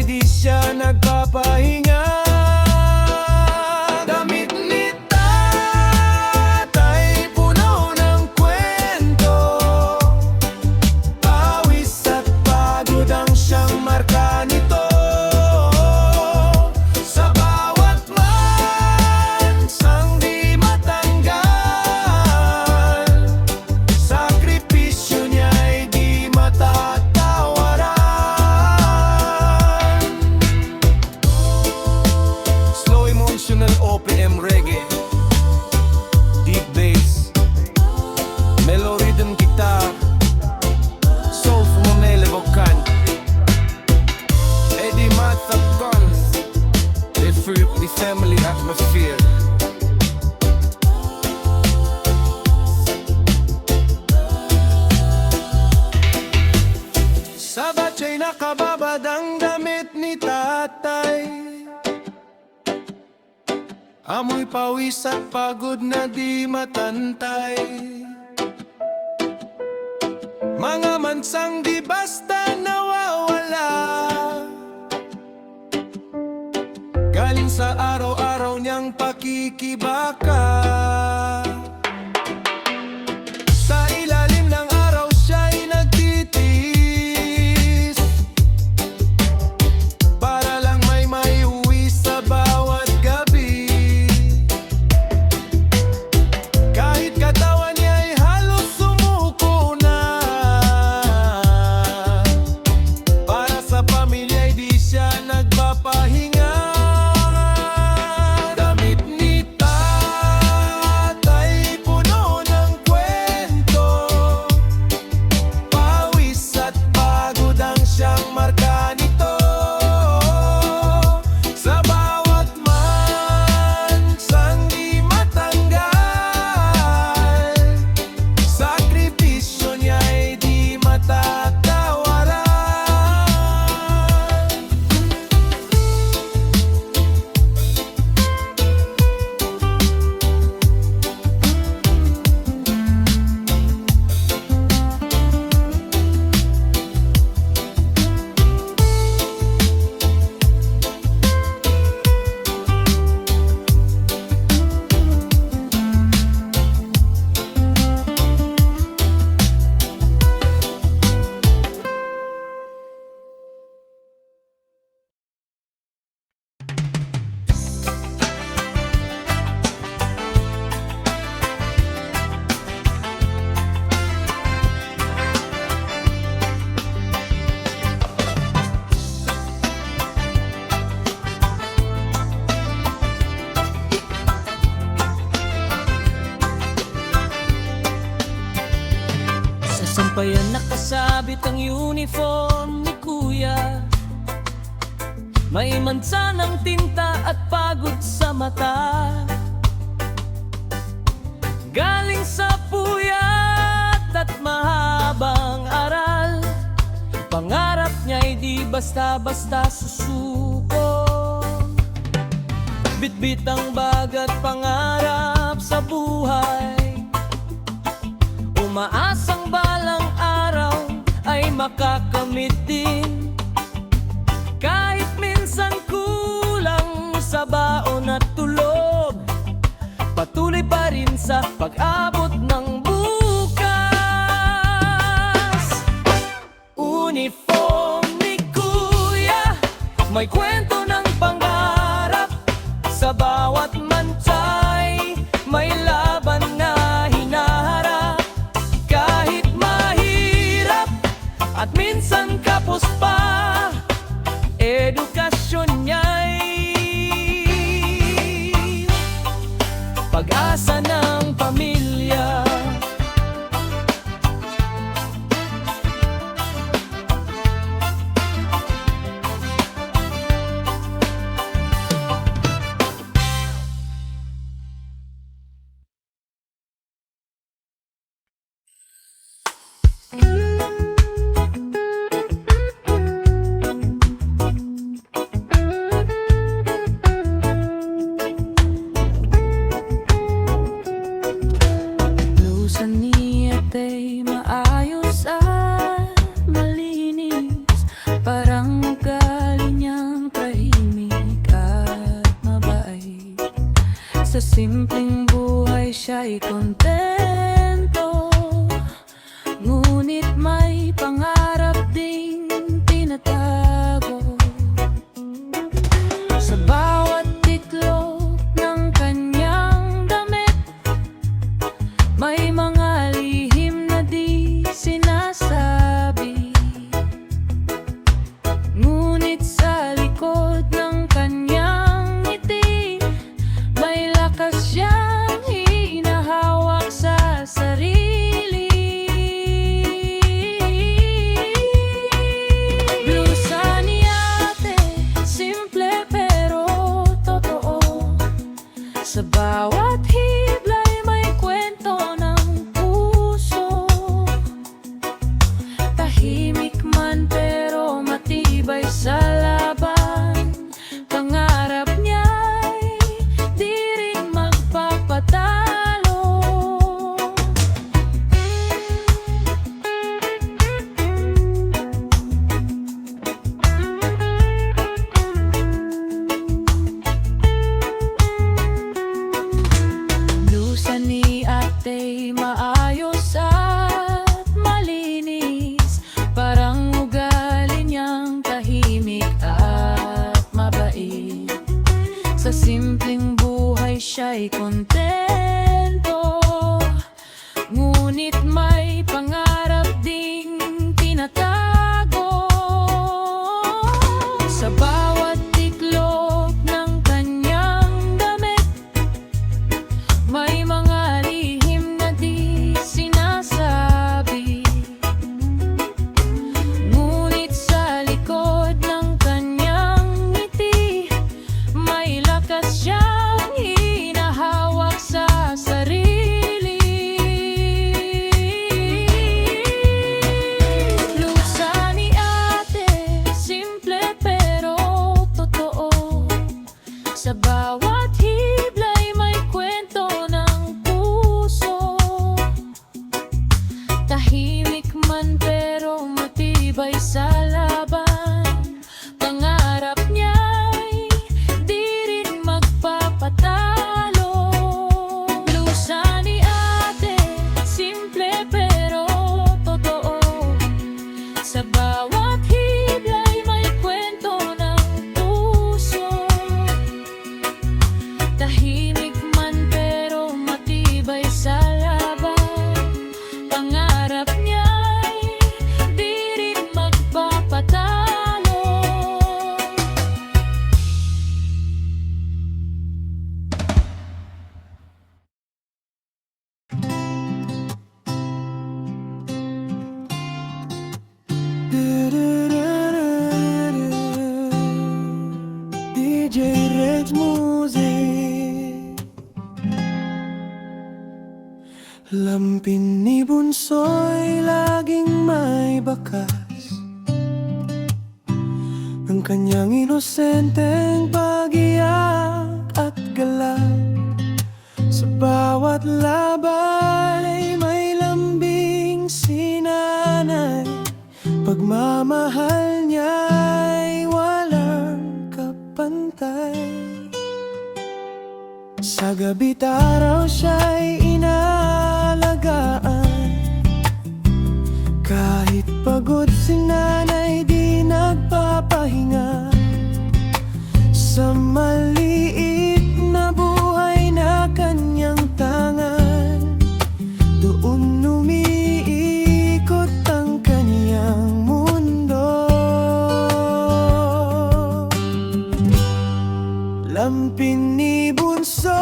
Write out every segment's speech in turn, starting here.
di siya nagpapahinga. Damit ni tatay puno ng kwento, pawis at pagod ang siyang marka nito. Sa bawat lansang di matanggal, sakripisyo niya'y di matatawaran. Slow emotional OPM reggae, deep bass, mellow rhythm guitar, soulful Monele vocal, Eddie Matapkan, they free the family atmosphere. Sa batsa'y nakababad ang damit ni tatay, amoy pawis at pagod na di matantay. Mga mansang di basta nawawala, galing sa araw-araw niyang pakikibaka. Sa ilalim ng araw siya'y nagtitiis, para lang may maiuwi sa bawat gabi. Kahit katawan niya'y halos sumuko na, para sa pamilya'y di siya nagpapahinga. Damit ni tatay puno ng kwento, pawis at pagod ang siyang marka nito. Sa bawat mansang di matanggal, sakripisyo niya'y di matatawaran. Sa sampayan nakasabit ang uniform ni kuya, may mansa ng tinta at pagod sa mata. Galing sa puyat at mahabang aral, pangarap niya'y di basta-basta susuko. Bitbit ang bag at pangarap sa buhay, umaasang balang araw ay makakamit din. Kahit minsan kulang sa baon at tulog, patuloy pa rin sa pag-abot ng bukas. Uniform ni kuya, may kwento ng pangarap. Sa bawat mansay, may laban na hinaharap. Kahit mahirap at minsan kapos pa, edukasyon niya'y pag-asa ng pamilya. simpleng buhay siya'y kontento, ngunit may pangarap ding tinatago. Sa bawat tiklop ng kanyang damit, may mga lihim na di sinasabi. Ngunit sa likod ng kanyang ngiti, may lakas siyang hinahawak sa sarili. Blusa ni ate, simple pero totoo. Sa bawat hiblay may kwento ng puso. Tahimik man pero matibay sa laban. Pangarap niya'y di rin magpapatalo. Blusa ni ate maayos at malinis, parang ugali niyang tahimik at mabait. Sa simpleng buhay siya'y kontento, ngunit may pangarap ding tinatago. Sa bawat tiklop ng kanyang damit, may mga lihim na di sinasabi. Ngunit sa likod ng kanyang ngiti, may lakas siyang hinahawak sa sarili. Blusa ni ate, simple pero totoo. Sa bawat hiblay may kwento ng puso. Tahimik man pero matibay sa laban. Pangarap niya'y di rin magpapatalo. Blusa ni ate, simple pero totoo. Sa bawat hiblay may kwento ng puso. Tahimik man pero matibay sa laban. Pangarap niya'y di rin magpapatalo. DJ Rex Music. Lampin ni Bunsoy laging may bakas ng kanyang inosenteng pag-iyak at galak. Sa bawat labay may lambing sinanay. Pagmamahal niya'y walang kapantay. Sa gabi't araw siya'y inalagaan. Kahit pagod si nanay di nagpapahinga. Sa maliit na buhay na kanyang tangan, doon umiikot ang kanyang mundo. Lampin ni Bunso,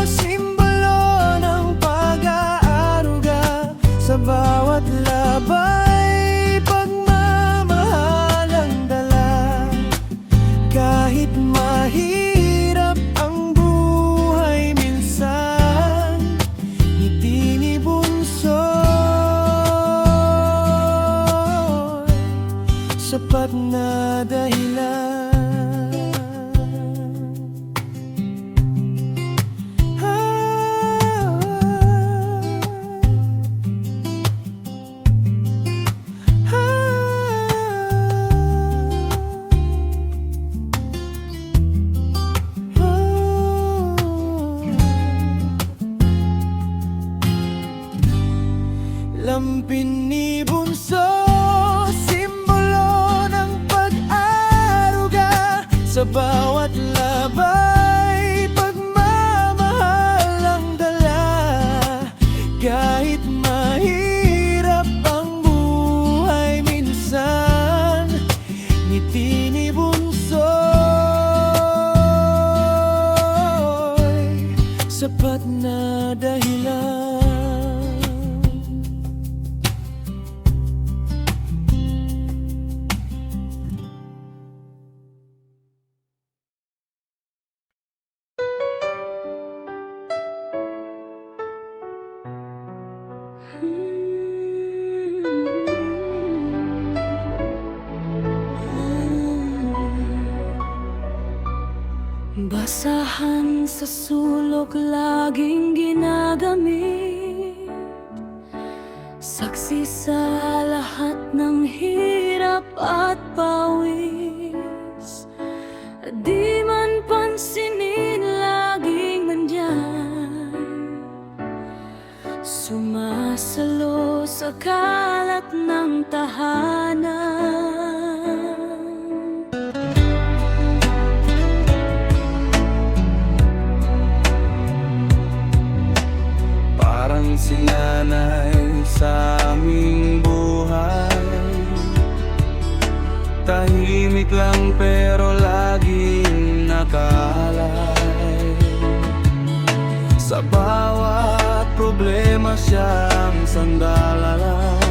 simbolo ng pag-aaruga. Sa bawat labay, pagmamahal ang dala. Kahit mahirap ang buhay minsan, ngiti ni Bunso sapat na dahilan. Binibunso, simbolo ng pag-aruga. Sa bawat labay, pagmamahal ang dala. Kahit mahirap ang buhay minsan, ngiti ni Bunso'y sapat na dahilan. Basahan sa sulok laging ginagamit, saksi sa lahat ng hirap at pawis. Di man pansinin, laging nandyan, sumasalo sa kalat ng tahanan. Parang sinanay sa aming buhay, tahimik lang pero laging nakaalay. Sa bawat problema siyang sandalalay,